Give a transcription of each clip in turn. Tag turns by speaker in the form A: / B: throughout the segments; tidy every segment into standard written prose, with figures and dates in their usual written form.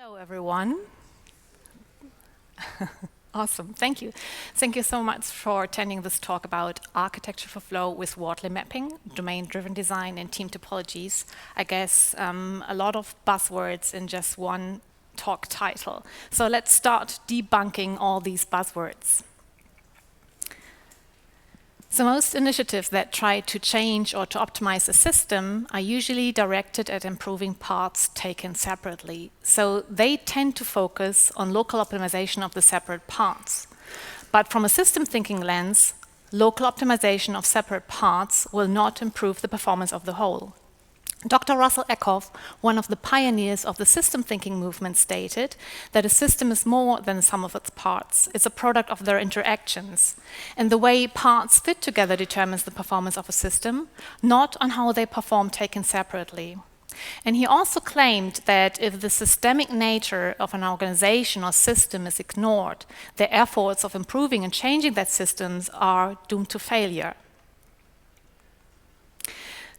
A: Hello, everyone. Awesome, thank you. Thank you so much for attending this talk about architecture for flow with Wardley Mapping, domain-driven design, and team topologies. I guess a lot of buzzwords in just one talk title. So let's start debunking all these buzzwords. So most initiatives that try to change or to optimize a system are usually directed at improving parts taken separately. So they tend to focus on local optimization of the separate parts. But from a system thinking lens, local optimization of separate parts will not improve the performance of the whole. Dr. Russell Eckhoff, one of the pioneers of the system thinking movement, stated that a system is more than the sum of its parts. It's a product of their interactions. And the way parts fit together determines the performance of a system, not on how they perform taken separately. And he also claimed that if the systemic nature of an organization or system is ignored, the efforts of improving and changing that systems are doomed to failure.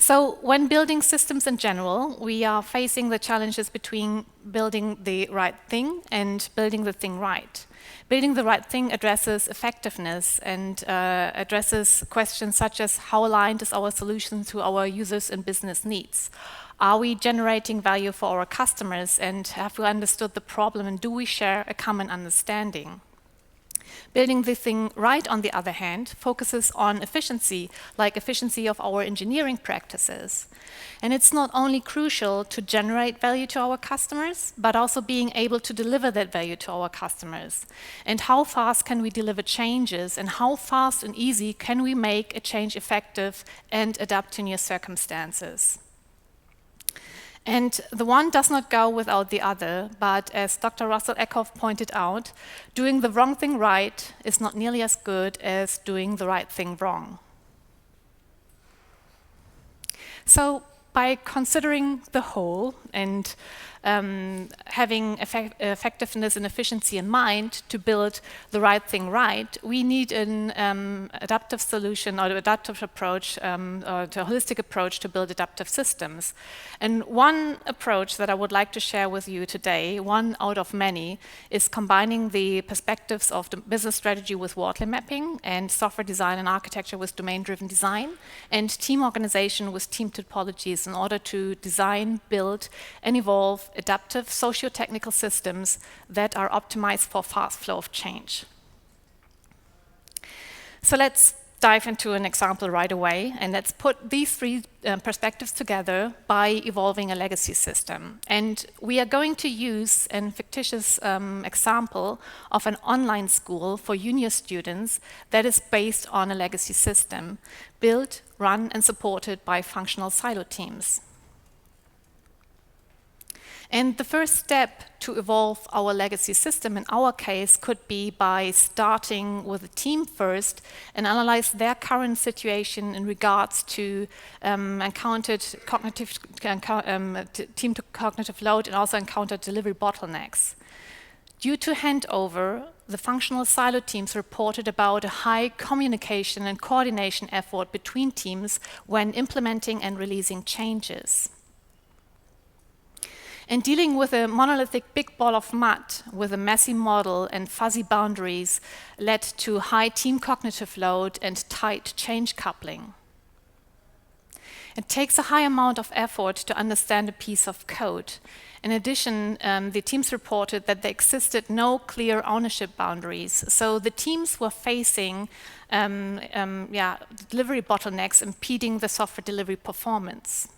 A: So when building systems in general, we are facing the challenges between building the right thing and building the thing right. Building the right thing addresses effectiveness and addresses questions such as how aligned is our solution to our users and business needs? Are we generating value for our customers, and have we understood the problem, and do we share a common understanding? Building the thing right, on the other hand, focuses on efficiency, like efficiency of our engineering practices. And it's not only crucial to generate value to our customers, but also being able to deliver that value to our customers. And how fast can we deliver changes, and how fast and easy can we make a change effective and adapt to new circumstances? And the one does not go without the other, but as Dr. Russell Eckhoff pointed out, doing the wrong thing right is not nearly as good as doing the right thing wrong. So by considering the whole and having effectiveness and efficiency in mind to build the right thing right, we need an adaptive solution or adaptive approach, or a holistic approach to build adaptive systems. And one approach that I would like to share with you today, one out of many, is combining the perspectives of the business strategy with Wardley Mapping, and software design and architecture with domain-driven design, and team organization with team topologies in order to design, build, and evolve adaptive socio-technical systems that are optimized for fast flow of change. So let's dive into an example right away, and let's put these three perspectives together by evolving a legacy system. And we are going to use a fictitious example of an online school for junior students that is based on a legacy system, built, run, and supported by functional silo teams. And the first step to evolve our legacy system in our case could be by starting with a team first and analyze their current situation in regards to encountered cognitive team to cognitive load, and also encountered delivery bottlenecks. Due to handover, the functional silo teams reported about a high communication and coordination effort between teams when implementing and releasing changes. And dealing with a monolithic big ball of mud with a messy model and fuzzy boundaries led to high team cognitive load and tight change coupling. It takes a high amount of effort to understand a piece of code. In addition, the teams reported that there existed no clear ownership boundaries. So the teams were facing delivery bottlenecks impeding the software delivery performance.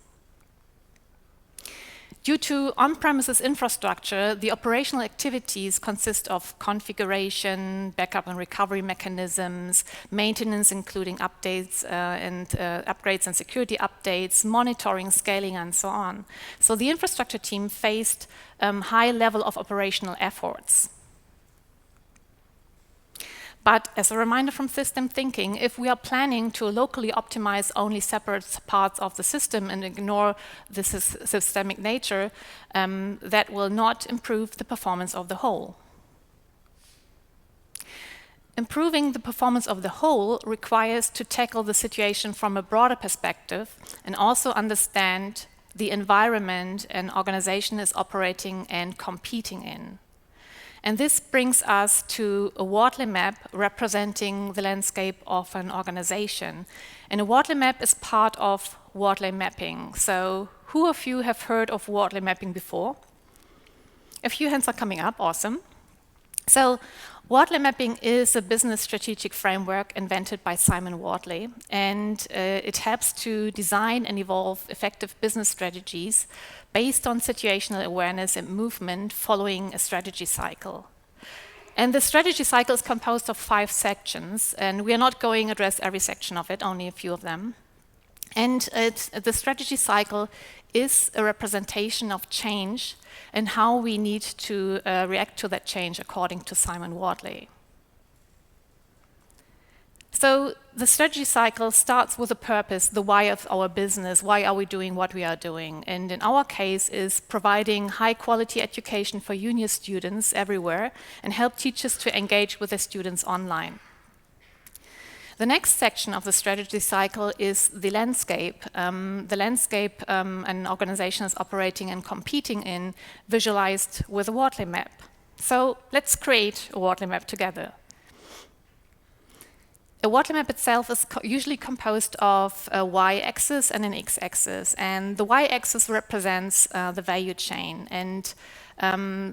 A: Due to on-premises infrastructure, the operational activities consist of configuration, backup and recovery mechanisms, maintenance including updates and upgrades and security updates, monitoring, scaling, and so on. So the infrastructure team faced high level of operational efforts. But as a reminder from system thinking, if we are planning to locally optimize only separate parts of the system and ignore the systemic nature, that will not improve the performance of the whole. Improving the performance of the whole requires to tackle the situation from a broader perspective and also understand the environment an organization is operating and competing in. And this brings us to a Wardley map representing the landscape of an organization. And a Wardley map is part of Wardley Mapping. So who of you have heard of Wardley Mapping before? A few hands are coming up, awesome. So Wardley Mapping is a business strategic framework invented by Simon Wardley, and it helps to design and evolve effective business strategies based on situational awareness and movement following a strategy cycle. And the strategy cycle is composed of 5 sections, and we are not going to address every section of it, only a few of them. And the strategy cycle is a representation of change and how we need to react to that change according to Simon Wardley. So the strategy cycle starts with a purpose, the why of our business, why are we doing what we are doing? And in our case is providing high quality education for junior students everywhere and help teachers to engage with their students online. The next section of the strategy cycle is the landscape. The landscape an organization is operating and competing in, visualized with a Wardley map. So let's create a Wardley map together. A Wardley map itself is usually composed of a y-axis and an x-axis, and the y-axis represents the value chain. And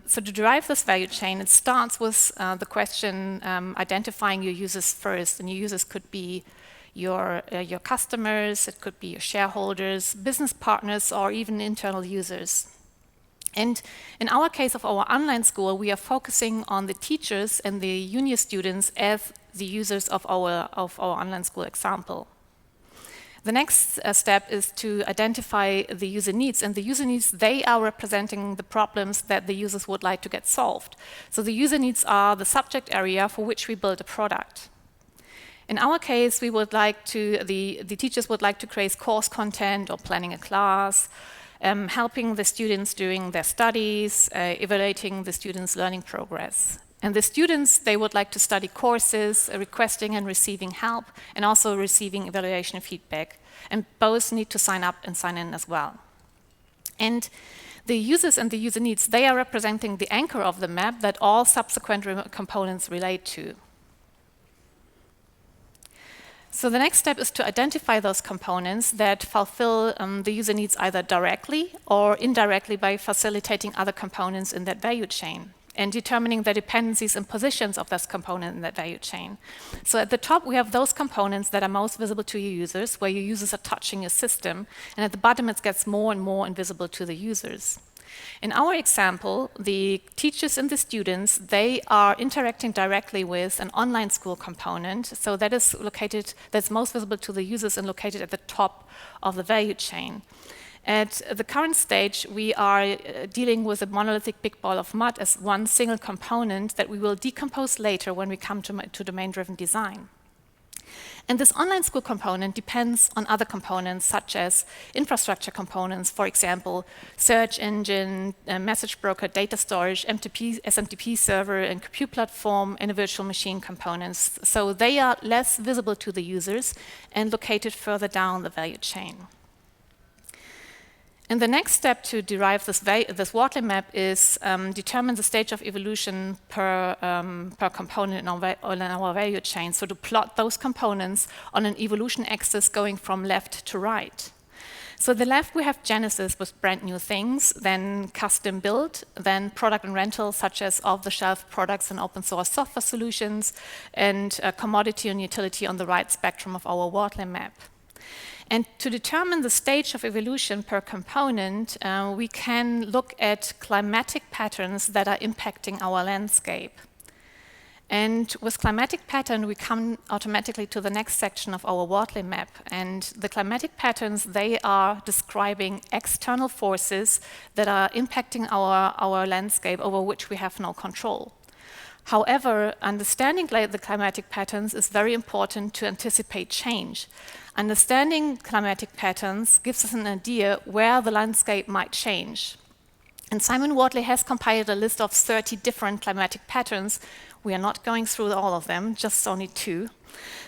A: so to derive this value chain, it starts with the question identifying your users first, and your users could be your customers, it could be your shareholders, business partners, or even internal users. And in our case of our online school, we are focusing on the teachers and the junior students as the users of our online school example. The next step is to identify the user needs, and the user needs, they are representing the problems that the users would like to get solved. So the user needs are the subject area for which we build a product. In our case, we would like to, the teachers would like to create course content or planning a class, helping the students during their studies, evaluating the students' learning progress. And the students, they would like to study courses, requesting and receiving help, and also receiving evaluation and feedback. And both need to sign up and sign in as well. And the users and the user needs, they are representing the anchor of the map that all subsequent components relate to. So the next step is to identify those components that fulfill the user needs either directly or indirectly by facilitating other components in that value chain, and determining the dependencies and positions of this component in that value chain. So at the top, we have those components that are most visible to your users, where your users are touching your system, and at the bottom, it gets more and more invisible to the users. In our example, the teachers and the students, they are interacting directly with an online school component, so that is located, that's most visible to the users and located at the top of the value chain. At the current stage, we are dealing with a monolithic big ball of mud as one single component that we will decompose later when we come to domain-driven design. And this online school component depends on other components, such as infrastructure components, for example, search engine, message broker, data storage, SMTP server, and compute platform, and a virtual machine components. So they are less visible to the users and located further down the value chain. And the next step to derive this Wardley map is determine the stage of evolution per component in our value chain. So to plot those components on an evolution axis going from left to right. So the left we have Genesis with brand new things, then custom build, then product and rental such as off-the-shelf products and open source software solutions, and commodity and utility on the right spectrum of our Wardley map. And to determine the stage of evolution per component, we can look at climatic patterns that are impacting our landscape. And with climatic pattern, we come automatically to the next section of our Wardley map. And the climatic patterns, they are describing external forces that are impacting our landscape over which we have no control. However, understanding the climatic patterns is very important to anticipate change. Understanding climatic patterns gives us an idea where the landscape might change. And Simon Wardley has compiled a list of 30 different climatic patterns. We are not going through all of them, just only 2.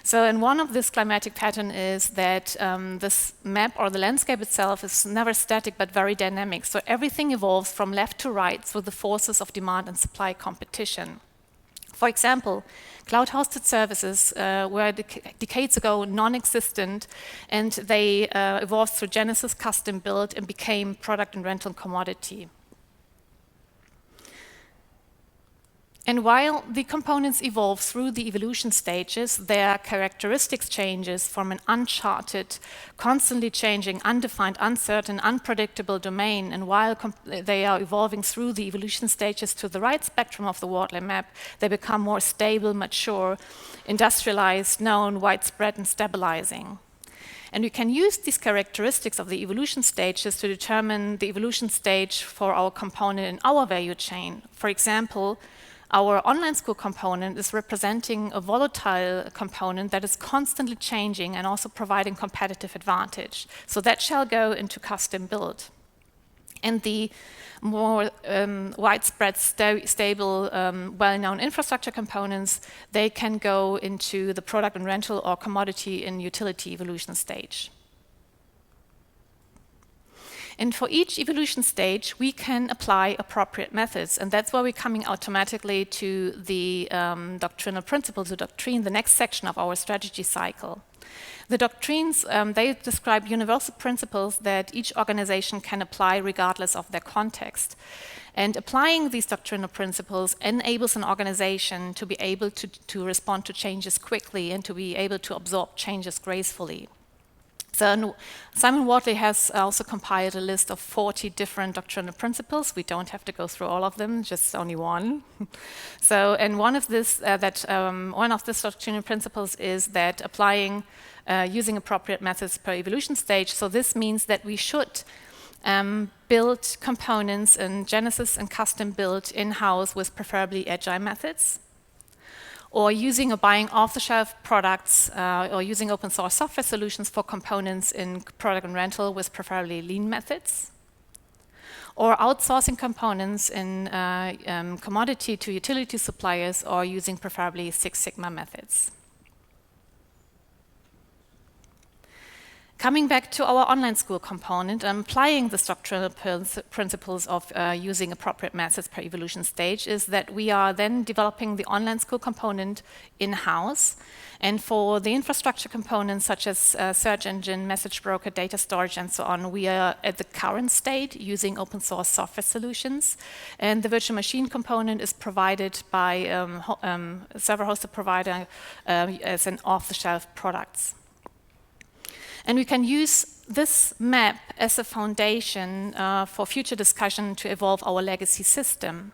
A: So, and one of this climatic pattern is that this map or the landscape itself is never static but very dynamic. So everything evolves from left to right through the forces of demand and supply competition. For example, cloud-hosted services were decades ago non-existent, and they evolved through genesis, custom build, and became product and rental commodity. And while the components evolve through the evolution stages, their characteristics changes from an uncharted, constantly changing, undefined, uncertain, unpredictable domain. And while they are evolving through the evolution stages to the right spectrum of the Wardley map, they become more stable, mature, industrialized, known, widespread, and stabilizing. And we can use these characteristics of the evolution stages to determine the evolution stage for our component in our value chain. For example, our online school component is representing a volatile component that is constantly changing and also providing competitive advantage. So that shall go into custom build. And the more widespread, stable, well-known infrastructure components, they can go into the product and rental or commodity and utility evolution stage. And for each evolution stage, we can apply appropriate methods. And that's where we're coming automatically to the doctrinal principles, the Doctrine, the next section of our strategy cycle. The doctrines, they describe universal principles that each organization can apply regardless of their context. And applying these doctrinal principles enables an organization to be able to respond to changes quickly and to be able to absorb changes gracefully. So Simon Wardley has also compiled a list of 40 different doctrinal principles. We don't have to go through all of them, just only one. So, and one of these doctrinal principles is that applying using appropriate methods per evolution stage. So this means that we should build components in Genesis and custom build in-house with preferably agile methods, or using or buying off-the-shelf products or using open source software solutions for components in product and rental with preferably lean methods, or outsourcing components in commodity to utility suppliers or using preferably Six Sigma methods. Coming back to our online school component, applying the structural principles of using appropriate methods per evolution stage is that we are then developing the online school component in-house. And for the infrastructure components such as search engine, message broker, data storage, and so on, we are at the current state using open source software solutions. And the virtual machine component is provided by a server-hosted provider as an off-the-shelf products. And we can use this map as a foundation for future discussion to evolve our legacy system.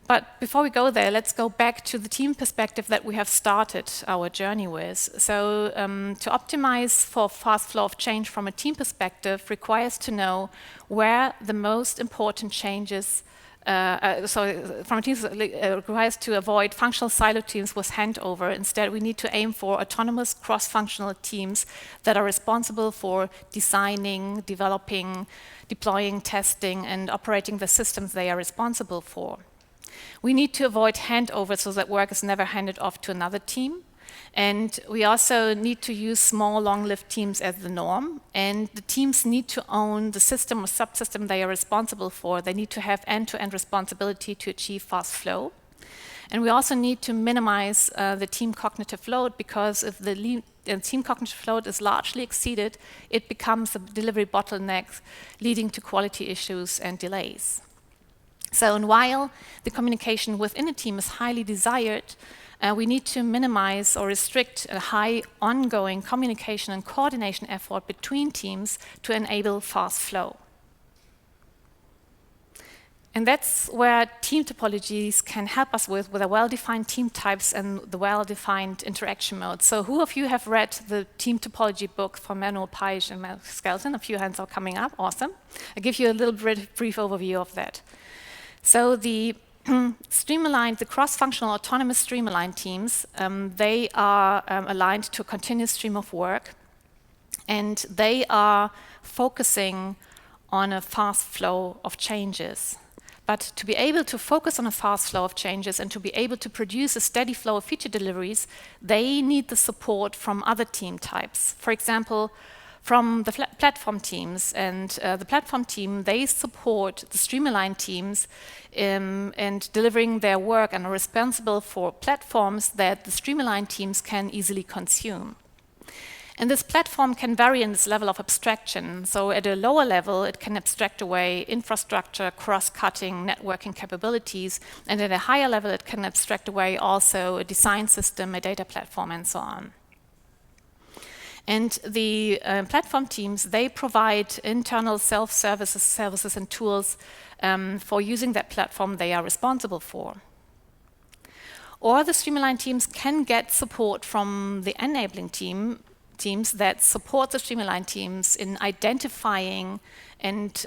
A: But before we go there, let's go back to the team perspective that we have started our journey with. So to optimize for fast flow of change from a team perspective requires to know where the most important changes from a team requires to avoid functional silo teams with handover. Instead, we need to aim for autonomous cross-functional teams that are responsible for designing, developing, deploying, testing, and operating the systems they are responsible for. We need to avoid handover so that work is never handed off to another team. And we also need to use small, long-lived teams as the norm. And the teams need to own the system or subsystem they are responsible for. They need to have end-to-end responsibility to achieve fast flow. And we also need to minimize the team cognitive load, because if the team cognitive load is largely exceeded, it becomes a delivery bottleneck, leading to quality issues and delays. So, and while the communication within a team is highly desired, we need to minimize or restrict a high ongoing communication and coordination effort between teams to enable fast flow. And that's where team topologies can help us with the well-defined team types and the well-defined interaction modes. So who of you have read the team topology book from Manuel Paich and Mel Skelton? A few hands are coming up. Awesome. I'll give you a little brief overview of that. So the the cross-functional autonomous stream-aligned teams, they are aligned to a continuous stream of work, and they are focusing on a fast flow of changes. But to be able to focus on a fast flow of changes and to be able to produce a steady flow of feature deliveries, they need the support from other team types. For example, from the platform teams. And the platform team, they support the streamline teams and delivering their work and are responsible for platforms that the streamline teams can easily consume. And this platform can vary in its level of abstraction. So at a lower level, it can abstract away infrastructure, cross-cutting, networking capabilities. And at a higher level, it can abstract away also a design system, a data platform, and so on. And the platform teams, they provide internal services and tools for using that platform they are responsible for. Or the streamline teams can get support from the enabling teams that support the streamline teams in identifying and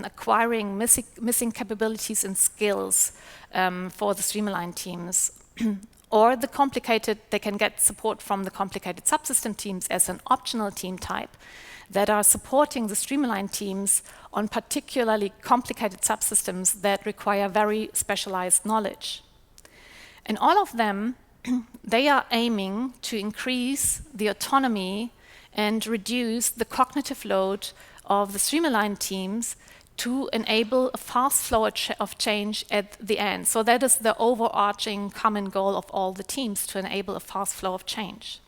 A: acquiring missing capabilities and skills for the streamline teams. Or they can get support from the complicated subsystem teams as an optional team type that are supporting the streamline teams on particularly complicated subsystems that require very specialized knowledge. And all of them, they are aiming to increase the autonomy and reduce the cognitive load of the streamline teams to enable a fast flow of change at the end. So that is the overarching common goal of all the teams, to enable a fast flow of change.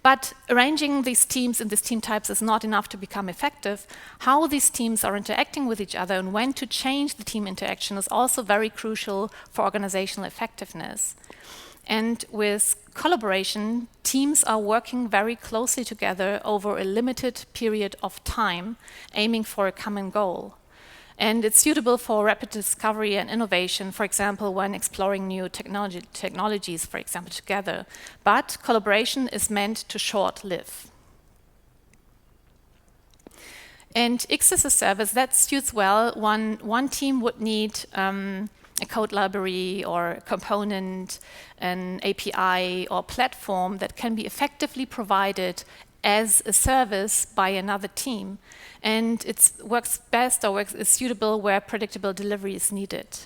A: But arranging these teams and these team types is not enough to become effective. How these teams are interacting with each other and when to change the team interaction is also very crucial for organizational effectiveness. And with collaboration, teams are working very closely together over a limited period of time, aiming for a common goal. And it's suitable for rapid discovery and innovation, for example, when exploring new technologies, for example, together. But collaboration is meant to short-live. And X as a service, that suits well. One team would need a code library or a component, an API or platform that can be effectively provided as a service by another team. And it works best or is suitable where predictable delivery is needed.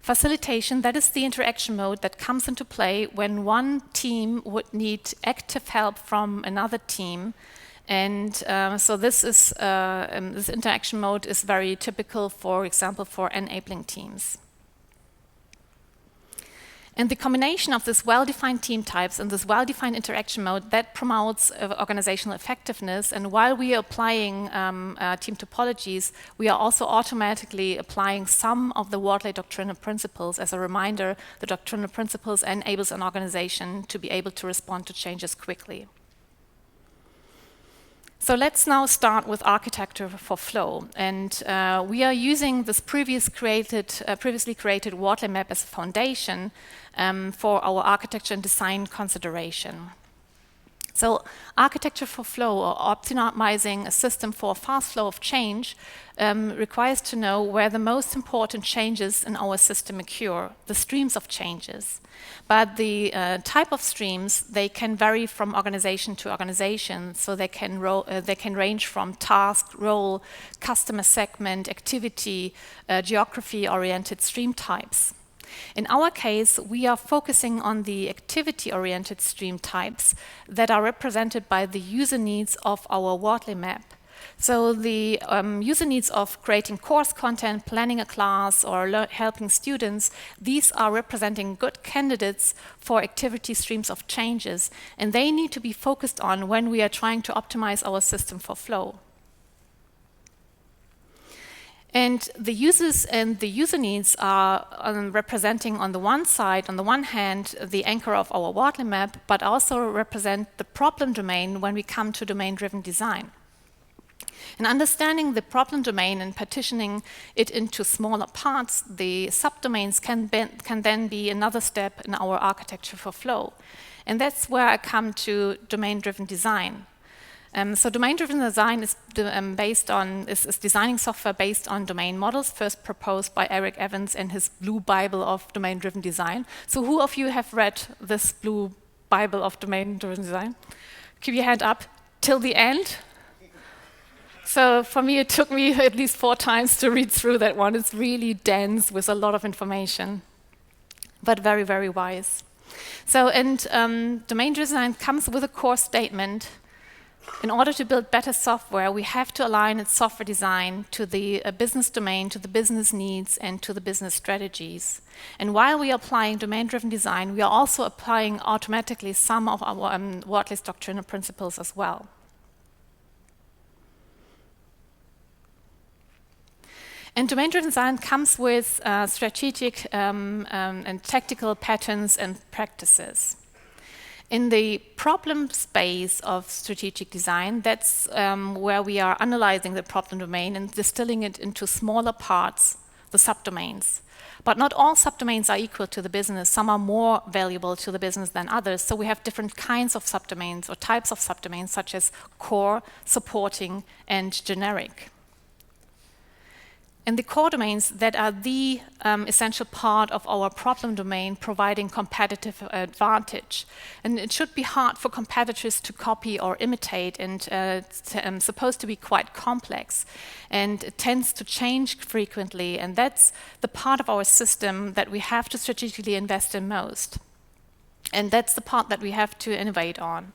A: Facilitation, that is the interaction mode that comes into play when one team would need active help from another team. And so this interaction mode is very typical, for example, for enabling teams. And the combination of this well-defined team types and this well-defined interaction mode, that promotes organizational effectiveness. And while we are applying team topologies, we are also automatically applying some of the Wardley doctrinal principles. As a reminder, the doctrinal principles enables an organization to be able to respond to changes quickly. So let's now start with architecture for flow. And we are using this previously created Wardley map as a foundation for our architecture and design consideration. So architecture for flow, or optimizing a system for a fast flow of change, requires to know where the most important changes in our system occur, the streams of changes. But the type of streams, they can vary from organization to organization. So they can range from task, role, customer segment, activity, geography-oriented stream types. In our case, we are focusing on the activity-oriented stream types that are represented by the user needs of our Wardley map. So the user needs of creating course content, planning a class, or helping students, these are representing good candidates for activity streams of changes, and they need to be focused on when we are trying to optimize our system for flow. And the users and the user needs are representing on the one side, on the one hand, the anchor of our Wardley map, but also represent the problem domain when we come to domain-driven design. And understanding the problem domain and partitioning it into smaller parts, the subdomains can then be another step in our architecture for flow. And that's where I come to domain-driven design. So domain-driven design is designing software based on domain models, first proposed by Eric Evans in his Blue Bible of Domain-Driven Design. So who of you have read this Blue Bible of Domain-Driven Design? Keep your hand up till the end. So for me, it took me at least 4 times to read through that one. It's really dense with a lot of information, but very, very wise. So, and domain design comes with a core statement. In order to build better software, we have to align its software design to the business domain, to the business needs, and to the business strategies. And while we are applying domain-driven design, we are also applying automatically some of our Wardley's doctrinal principles as well. And domain-driven design comes with strategic and tactical patterns and practices. In the problem space of strategic design, that's where we are analyzing the problem domain and distilling it into smaller parts, the subdomains. But not all subdomains are equal to the business. Some are more valuable to the business than others. So we have different kinds of subdomains or types of subdomains, such as core, supporting, and generic. And the core domains that are the essential part of our problem domain, providing competitive advantage. And it should be hard for competitors to copy or imitate, and supposed to be quite complex. And it tends to change frequently, and that's the part of our system that we have to strategically invest in most. And that's the part that we have to innovate on.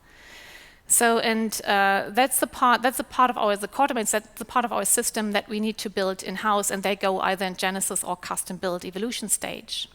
A: So, and that's the part of our, the core domains, that's the part of our system that we need to build in-house, and they go either in Genesis or custom build evolution stage.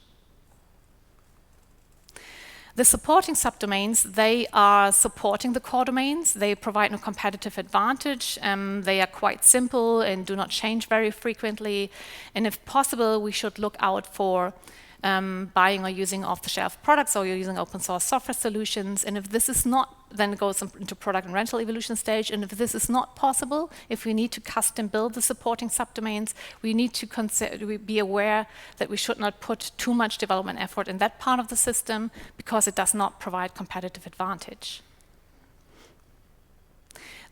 A: The supporting subdomains, they are supporting the core domains. They provide no competitive advantage. They are quite simple and do not change very frequently. And if possible, we should look out for buying or using off-the-shelf products, or you're using open source software solutions. And if this is not, then it goes into product and rental evolution stage. And if this is not possible, if we need to custom build the supporting subdomains, we need to be aware that we should not put too much development effort in that part of the system, because it does not provide competitive advantage.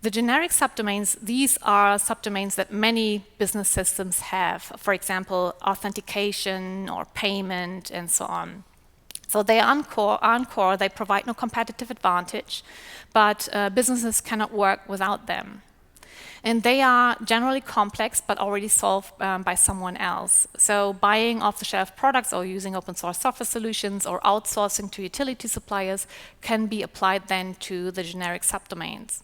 A: The generic subdomains, these are subdomains that many business systems have. For example, authentication or payment and so on. So they are core, they provide no competitive advantage, but businesses cannot work without them. And they are generally complex, but already solved by someone else. So buying off-the-shelf products or using open source software solutions or outsourcing to utility suppliers can be applied then to the generic subdomains.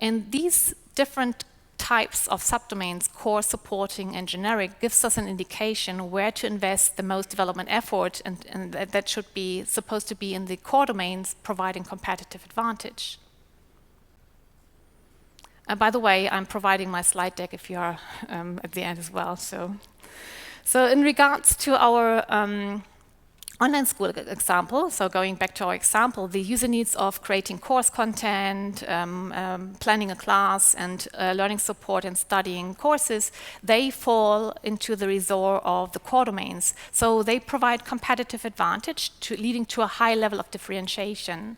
A: And these different types of subdomains, core, supporting, and generic, gives us an indication where to invest the most development effort, and that should be supposed to be in the core domains, providing competitive advantage. By the way, I'm providing my slide deck if you are at the end as well. So in regards to our online school example, so going back to our example, the user needs of creating course content, planning a class, and learning support and studying courses, they fall into the resort of the core domains. So they provide competitive advantage, leading to a high level of differentiation.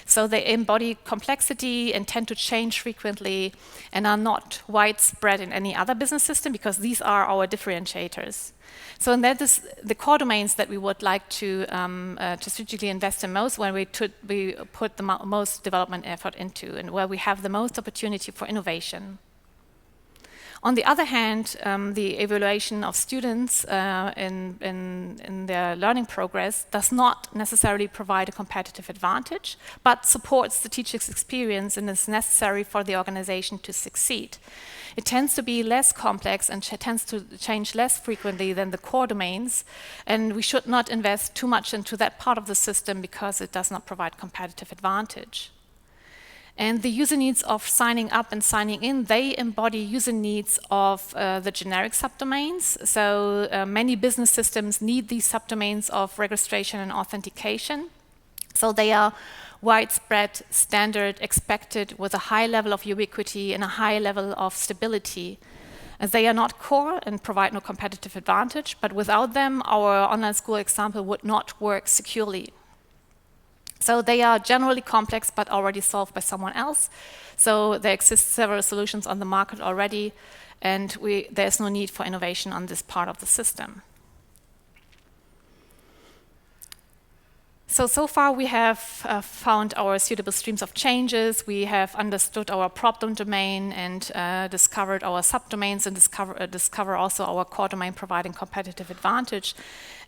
A: So they embody complexity and tend to change frequently and are not widespread in any other business system, because these are our differentiators. So and that is the core domains that we would like to strategically invest in most, when we put the most development effort into, and where we have the most opportunity for innovation. On the other hand, the evaluation of students in their learning progress does not necessarily provide a competitive advantage, but supports the teacher's experience and is necessary for the organization to succeed. It tends to be less complex and tends to change less frequently than the core domains, and we should not invest too much into that part of the system, because it does not provide competitive advantage. And the user needs of signing up and signing in, they embody user needs of the generic subdomains. So many business systems need these subdomains of registration and authentication. So they are widespread, standard, expected, with a high level of ubiquity and a high level of stability. As they are not core and provide no competitive advantage, but without them, our online school example would not work securely. So they are generally complex, but already solved by someone else. So there exist several solutions on the market already, and there's no need for innovation on this part of the system. So far we have found our suitable streams of changes, we have understood our problem domain and discovered our subdomains and discover also our core domain providing competitive advantage.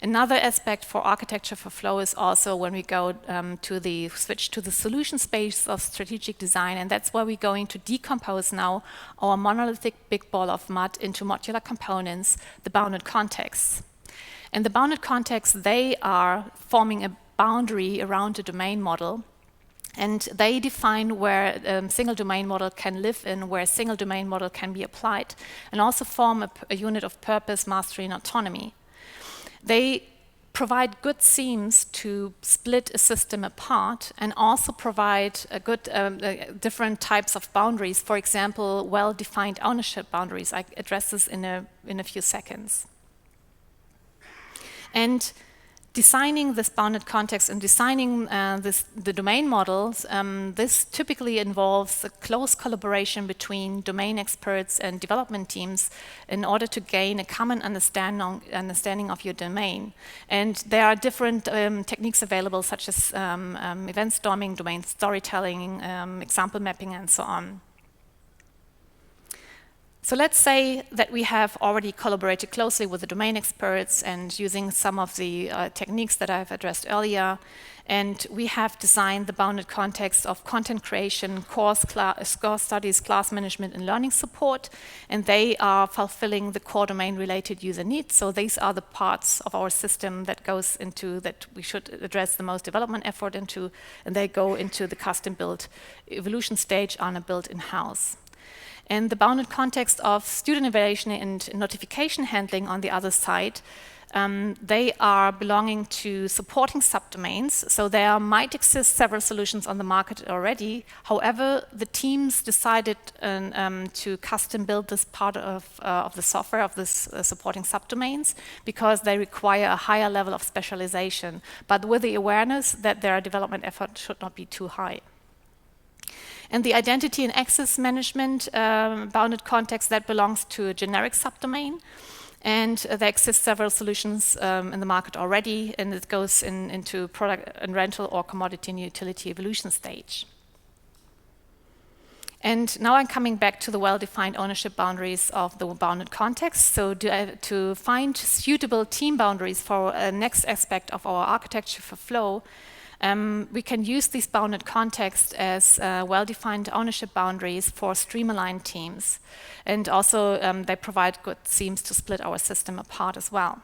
A: Another aspect for architecture for flow is also when we go switch to the solution space of strategic design, and that's where we're going to decompose now our monolithic big ball of mud into modular components, the bounded contexts. And the bounded contexts, they are forming a boundary around a domain model, and they define where a single domain model can live in, where a single domain model can be applied, and also form a unit of purpose, mastery, and autonomy. They provide good seams to split a system apart and also provide a good different types of boundaries. For example, well-defined ownership boundaries. I address this in a few seconds. And designing this bounded context and designing the domain models, this typically involves a close collaboration between domain experts and development teams in order to gain a common understanding of your domain. And there are different techniques available, such as event storming, domain storytelling, example mapping, and so on. So let's say that we have already collaborated closely with the domain experts and using some of the techniques that I've addressed earlier, and we have designed the bounded context of content creation, course studies, class management, and learning support, and they are fulfilling the core domain-related user needs. So these are the parts of our system that goes into that we should address the most development effort into, and they go into the custom-built evolution stage on a built in-house. And the bounded context of student evaluation and notification handling on the other side, they are belonging to supporting subdomains. So there might exist several solutions on the market already. However, the teams decided to custom build this part of the software of this supporting subdomains because they require a higher level of specialization, but with the awareness that their development effort should not be too high. And the identity and access management bounded context, that belongs to a generic subdomain. And there exist several solutions in the market already, and it goes into product and rental or commodity and utility evolution stage. And now I'm coming back to the well-defined ownership boundaries of the bounded context. So to find suitable team boundaries for a next aspect of our architecture for flow, we can use these bounded contexts as well-defined ownership boundaries for stream-aligned teams. And also they provide good seams to split our system apart as well.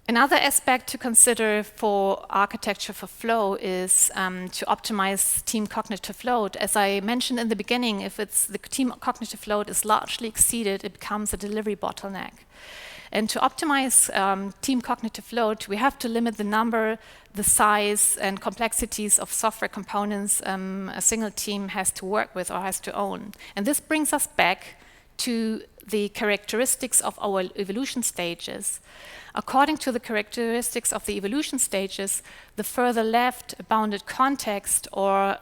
A: Another aspect to consider for architecture for flow is to optimize team cognitive load. As I mentioned in the beginning, if the team cognitive load is largely exceeded, it becomes a delivery bottleneck. And to optimize team cognitive load, we have to limit the number, the size, and complexities of software components a single team has to work with or has to own. And this brings us back to the characteristics of our evolution stages. According to the characteristics of the evolution stages, the further left a bounded context or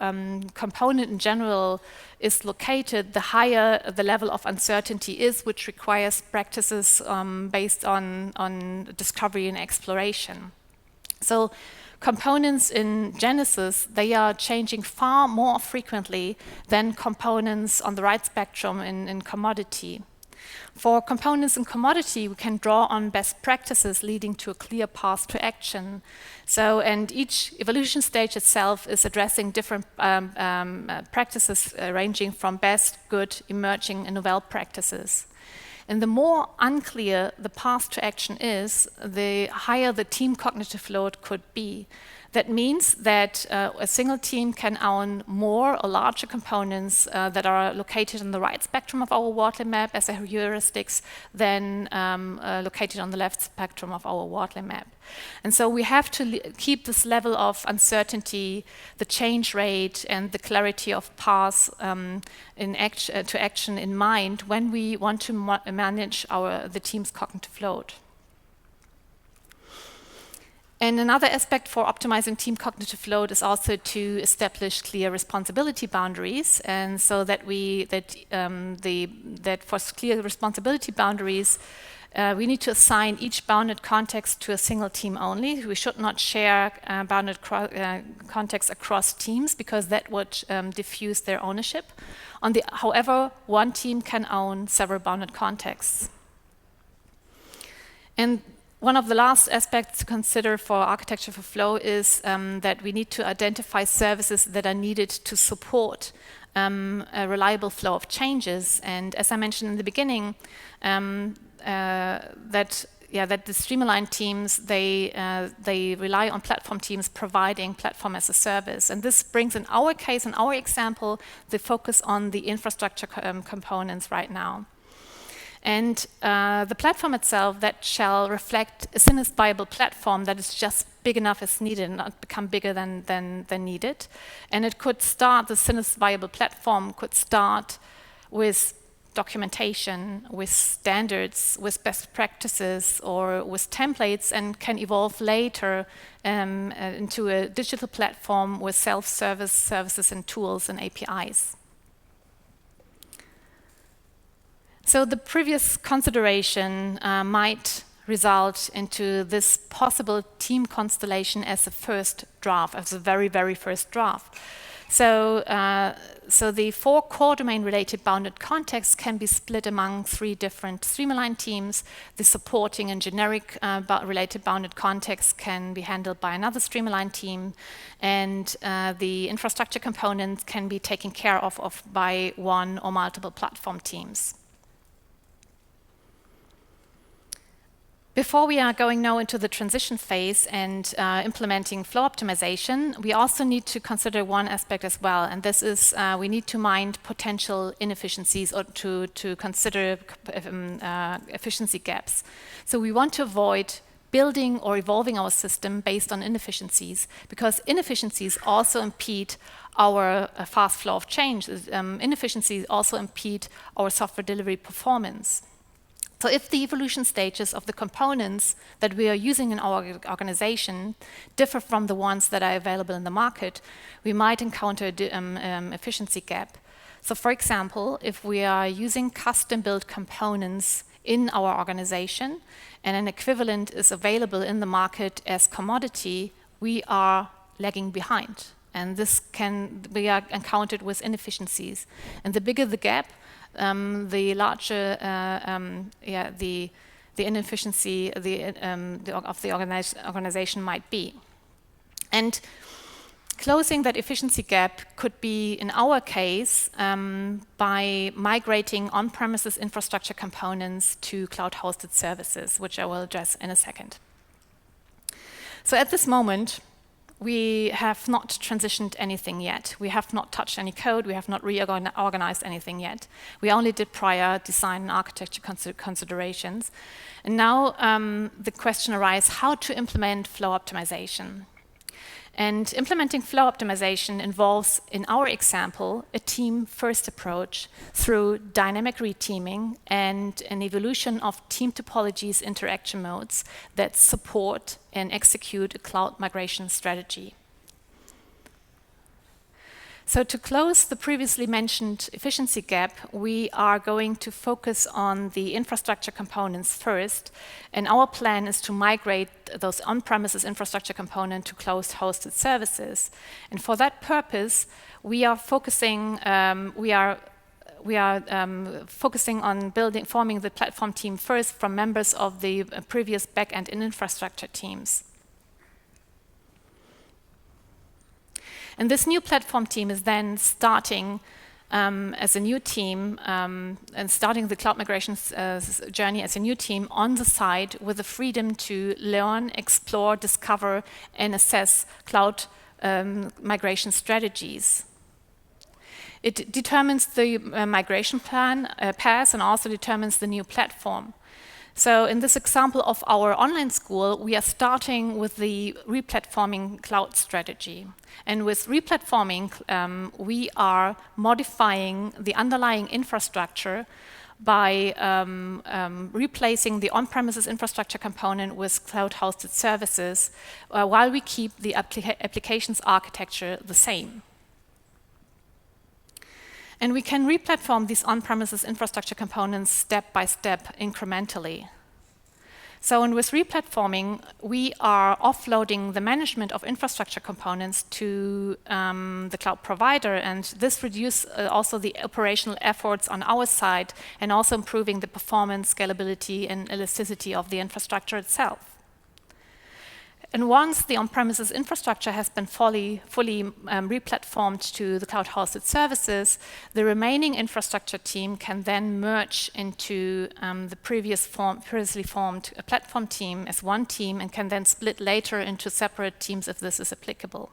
A: component in general is located, the higher the level of uncertainty is, which requires practices based on discovery and exploration. So components in Genesis, they are changing far more frequently than components on the right spectrum in commodity. For components in commodity, we can draw on best practices leading to a clear path to action. So, and each evolution stage itself is addressing different practices ranging from best, good, emerging, and novel practices. And the more unclear the path to action is, the higher the team cognitive load could be. That means that a single team can own more or larger components that are located on the right spectrum of our Wardley map as a heuristics than located on the left spectrum of our Wardley map. And so we have to keep this level of uncertainty, the change rate, and the clarity of paths to action in mind when we want to manage the team's cognitive load. And another aspect for optimizing team cognitive load is also to establish clear responsibility boundaries, and so that for clear responsibility boundaries, we need to assign each bounded context to a single team only. We should not share bounded contexts across teams, because that would diffuse their ownership. However, one team can own several bounded contexts. And one of the last aspects to consider for architecture for flow is that we need to identify services that are needed to support a reliable flow of changes. And as I mentioned in the beginning, that the streamlined teams, they rely on platform teams providing platform as a service. And this brings, in our case, in our example, the focus on the infrastructure components right now. And the platform itself, that shall reflect a thinnest viable platform that is just big enough as needed and not become bigger than needed. And it could start, the thinnest viable platform could start with documentation, with standards, with best practices, or with templates, and can evolve later into a digital platform with self-service services and tools and APIs. So the previous consideration might result into this possible team constellation as a first draft, as a very, very first draft. So, the 4 core domain-related bounded contexts can be split among 3 different streamlined teams. The supporting and generic related bounded contexts can be handled by another streamlined team, and the infrastructure components can be taken care of by one or multiple platform teams. Before we are going now into the transition phase and implementing flow optimization, we also need to consider one aspect as well, and this is we need to mind potential inefficiencies, or to consider efficiency gaps. So we want to avoid building or evolving our system based on inefficiencies, because inefficiencies also impede our fast flow of change. Inefficiencies also impede our software delivery performance. So if the evolution stages of the components that we are using in our organization differ from the ones that are available in the market, we might encounter an efficiency gap. So for example, if we are using custom-built components in our organization and an equivalent is available in the market as commodity, we are lagging behind. And this can be encountered with inefficiencies. And the bigger the gap, the larger the inefficiency of the organization might be. And closing that efficiency gap could be, in our case, by migrating on-premises infrastructure components to cloud-hosted services, which I will address in a second. So at this moment, we have not transitioned anything yet. We have not touched any code. We have not reorganized anything yet. We only did prior design and architecture considerations. And now the question arises how to implement flow optimization. And implementing flow optimization involves, in our example, a team-first approach through dynamic reteaming and an evolution of team topologies interaction modes that support and execute a cloud migration strategy. So to close the previously mentioned efficiency gap, we are going to focus on the infrastructure components first, and our plan is to migrate those on-premises infrastructure components to cloud-hosted services. And for that purpose, we are focusing focusing on forming the platform team first from members of the previous back-end and infrastructure teams. And this new platform team is then starting as a new team and starting the cloud migration journey as a new team on the side with the freedom to learn, explore, discover, and assess cloud migration strategies. It determines the migration plan, path, and also determines the new platform. So in this example of our online school, we are starting with the replatforming cloud strategy. And with replatforming, we are modifying the underlying infrastructure by replacing the on-premises infrastructure component with cloud-hosted services, while we keep the applications architecture the same. And we can replatform these on-premises infrastructure components step by step incrementally. So with replatforming, we are offloading the management of infrastructure components to the cloud provider, and this reduces also the operational efforts on our side, and also improving the performance, scalability, and elasticity of the infrastructure itself. And once the on-premises infrastructure has been fully replatformed to the cloud-hosted services, the remaining infrastructure team can then merge into the previously formed platform team as one team, and can then split later into separate teams if this is applicable.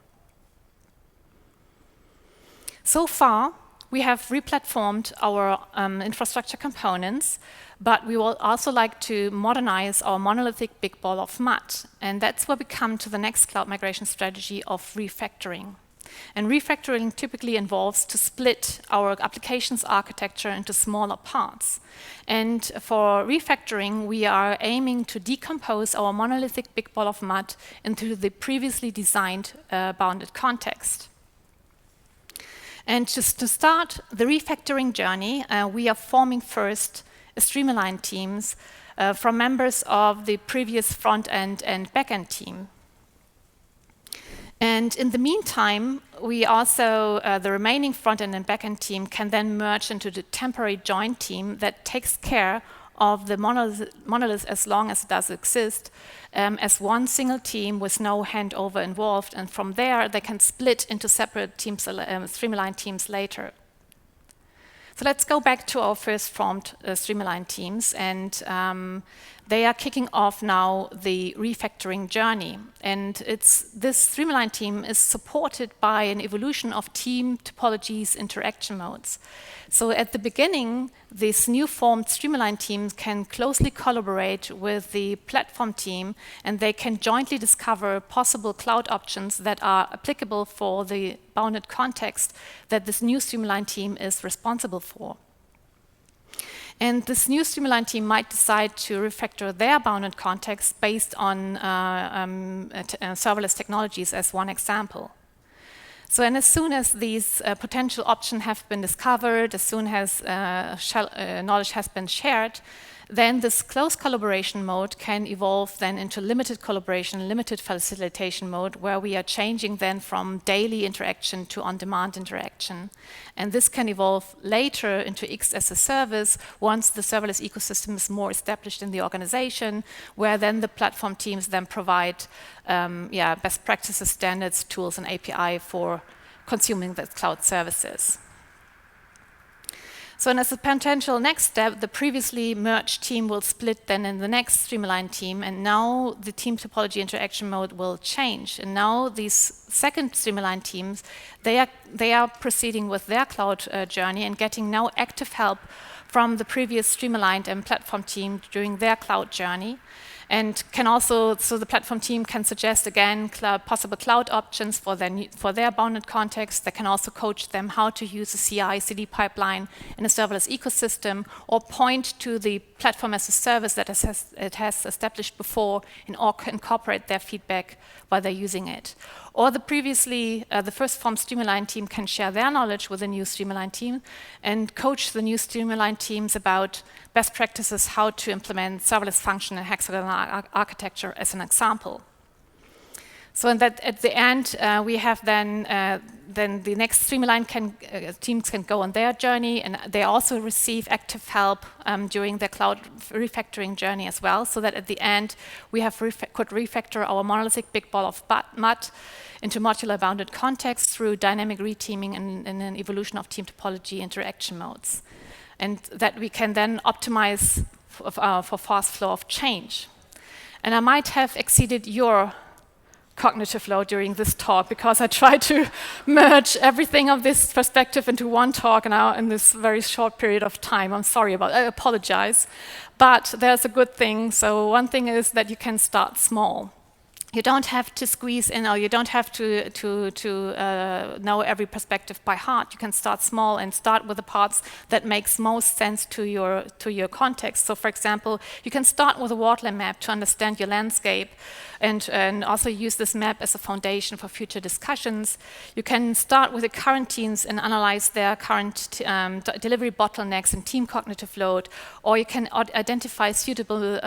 A: So far, we have replatformed our infrastructure components, but we will also like to modernize our monolithic big ball of mud. And that's where we come to the next cloud migration strategy of refactoring. And refactoring typically involves to split our applications architecture into smaller parts. And for refactoring, we are aiming to decompose our monolithic big ball of mud into the previously designed bounded context. And just to start the refactoring journey, we are forming first streamlined teams from members of the previous front-end and back-end team. And in the meantime, we also, the remaining front-end and back-end team can then merge into the temporary joint team that takes care of the monolith as long as it does exist, as one single team with no handover involved, and from there they can split into separate teams, streamlined teams later. So let's go back to our first formed streamlined teams, and they are kicking off now the refactoring journey. And this streamlined team is supported by an evolution of team topologies interaction modes. So at the beginning, this new formed streamlined teams can closely collaborate with the platform team, and they can jointly discover possible cloud options that are applicable for the bounded context that this new streamlined team is responsible for. And this new streamlined team might decide to refactor their bounded context based on serverless technologies as one example. So, and as soon as these potential options have been discovered, as soon as knowledge has been shared, then this close collaboration mode can evolve then into limited collaboration, limited facilitation mode, where we are changing then from daily interaction to on-demand interaction. And this can evolve later into X as a service once the serverless ecosystem is more established in the organization, where then the platform teams then provide best practices, standards, tools, and API for consuming the cloud services. So, and as a potential next step, the previously merged team will split then in the next streamlined team, and now the team topology interaction mode will change. And now these second streamlined teams, they are proceeding with their cloud journey and getting now active help from the previous streamlined and platform team during their cloud journey. And can also, so the platform team can suggest again possible cloud options for their bounded context. They can also coach them how to use a CI/CD pipeline in a serverless ecosystem, or point to the platform as a service that it has established before and incorporate their feedback while they're using it. Or the first formed streamlined team can share their knowledge with the new streamlined team and coach the new streamlined teams about best practices, how to implement serverless function and hexagonal architecture as an example. So in that, at the end, we have then the next streamlined teams can go on their journey, and they also receive active help during their cloud refactoring journey as well, so that at the end we could refactor our monolithic big ball of mud into modular bounded context through dynamic reteaming and an evolution of team topology interaction modes, and that we can then optimize for fast flow of change. And I might have exceeded your cognitive load during this talk, because I tried to merge everything of this perspective into one talk now in this very short period of time. I'm sorry about that, I apologize. But there's a good thing. So one thing is that you can start small. You don't have to squeeze in, or you don't have to know every perspective by heart. You can start small and start with the parts that makes most sense to your context. So, for example, you can start with a Wardley map to understand your landscape, and also use this map as a foundation for future discussions. You can start with the current teams and analyze their current delivery bottlenecks and team cognitive load, or you can identify suitable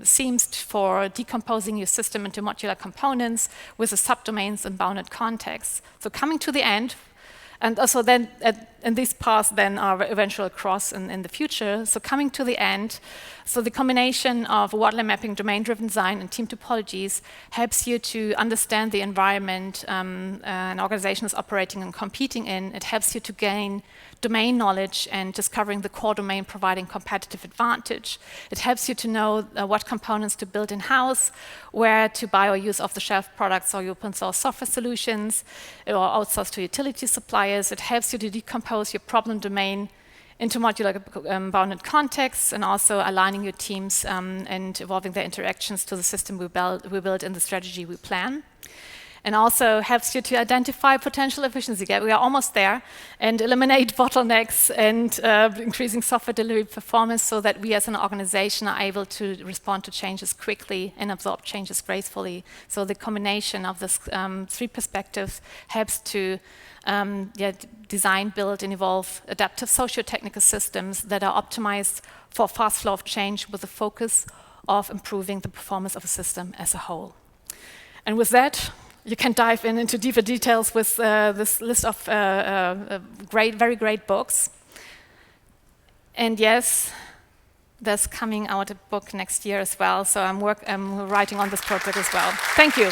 A: themes for decomposing your system into modular components with the subdomains and bounded contexts. So coming to the end, and also then, and these paths then are eventual cross in the future. So coming to the end, so the combination of Wardley mapping, domain-driven design, and team topologies helps you to understand the environment an organization is operating and competing in. It helps you to gain domain knowledge and discovering the core domain, providing competitive advantage. It helps you to know what components to build in-house, where to buy or use off-the-shelf products or open source software solutions, or outsource to utility suppliers. It helps you to decompose your problem domain into modular bounded contexts, and also aligning your teams and evolving their interactions to the system we build in the strategy we plan. And also helps you to identify potential efficiency gap. We are almost there, and eliminate bottlenecks and increasing software delivery performance, so that we as an organization are able to respond to changes quickly and absorb changes gracefully. So the combination of these three perspectives helps to design, build, and evolve adaptive socio-technical systems that are optimized for fast flow of change, with the focus of improving the performance of a system as a whole. And with that, you can dive into deeper details with this list of very great books. And yes, there's coming out a book next year as well. So I'm writing on this project as well. Thank you.